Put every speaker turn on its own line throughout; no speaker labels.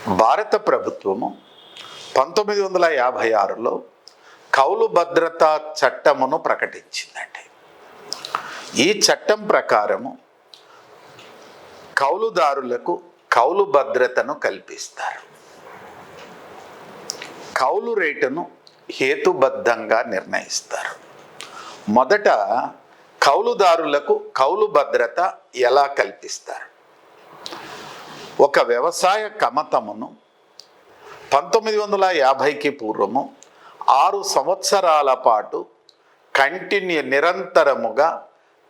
భారత ప్రభుత్వము 1956లో కౌలు భద్రతా చట్టమును ప్రకటించిందండి. ఈ చట్టం ప్రకారము కౌలుదారులకు కౌలు భద్రతను కల్పిస్తారు. కౌలు రేటును హేతుబద్ధంగా నిర్ణయిస్తారు. మొదట కౌలుదారులకు కౌలు భద్రత ఎలా కల్పిస్తారు? ఒక వ్యవసాయ కమతమును 1950కి పూర్వము 6 సంవత్సరాల పాటు నిరంతరముగా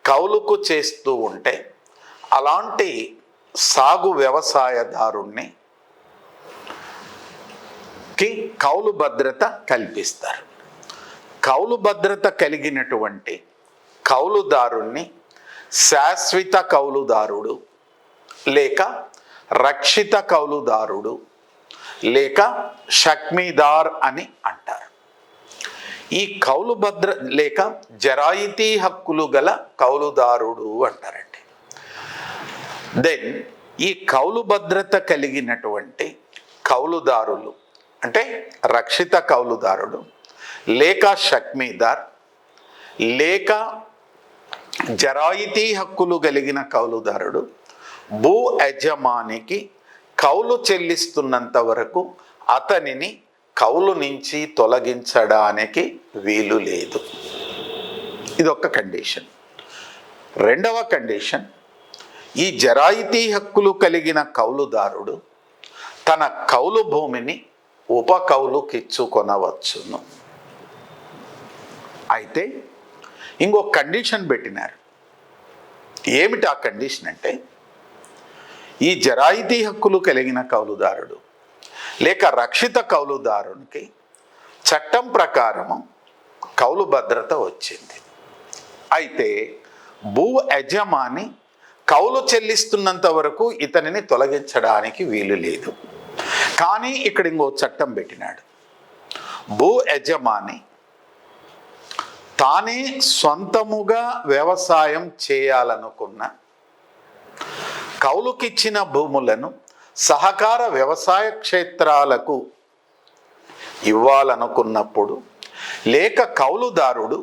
కౌలుకు చేస్తూ ఉంటే అలాంటి సాగు వ్యవసాయదారుణ్ణి కౌలు భద్రత కల్పిస్తారు. కౌలు భద్రత కలిగినటువంటి కౌలుదారుణ్ణి శాశ్వత కౌలుదారుడు లేక రక్షిత కౌలుదారుడు లేక షక్మీదార్ అని అంటారు. ఈ కౌలు భద్ర లేక జరాయితీ హక్కులు గల కౌలుదారుడు అంటారండి. దెన్ ఈ కౌలు భద్రత కలిగినటువంటి కౌలుదారులు అంటే రక్షిత కౌలుదారుడు లేక షక్మీదార్ లేక జరాయితీ హక్కులు కలిగిన కౌలుదారుడు భూ యజమానికి కౌలు చెల్లిస్తున్నంత వరకు అతనిని కౌలు నుంచి తొలగించడానికి వీలు లేదు. ఇదొక కండిషన్. రెండవ కండిషన్, ఈ జరాయితీ హక్కులు కలిగిన కౌలుదారుడు తన కౌలు భూమిని ఉపకౌలుకిచ్చుకొనవచ్చును. అయితే ఇంకొక కండిషన్ పెట్టినారు. ఏమిటి ఆ కండిషన్ అంటే, ఈ జరాయితీ హక్కులు కలిగిన కౌలుదారుడు లేక రక్షిత కౌలుదారునికి చట్టం ప్రకారము కౌలు భద్రత వచ్చింది. అయితే భూ యజమాని కౌలు చెల్లిస్తున్నంత వరకు ఇతనిని తొలగించడానికి వీలు లేదు. కానీ ఇక్కడ ఇంకో చట్టం పెట్టినాడు. భూ యజమాని తానే సొంతముగా వ్యవసాయం చేయాలనుకున్న కౌలుకిచ్చిన భూములను సహకార వ్యవసాయ క్షేత్రాలకు ఇవ్వాలనుకున్నప్పుడు లేక కౌలుదారుడు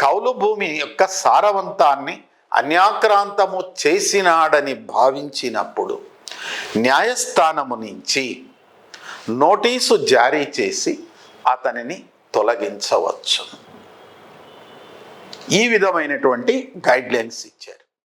కౌలు భూమి యొక్క సారవంతాన్ని అన్యాక్రాంతము చేసినాడని భావించినప్పుడు న్యాయస్థానము నుంచి నోటీసు జారీ చేసి అతనిని తొలగించవచ్చు. ఈ విధమైనటువంటి గైడ్లైన్స్ ఇచ్చారు.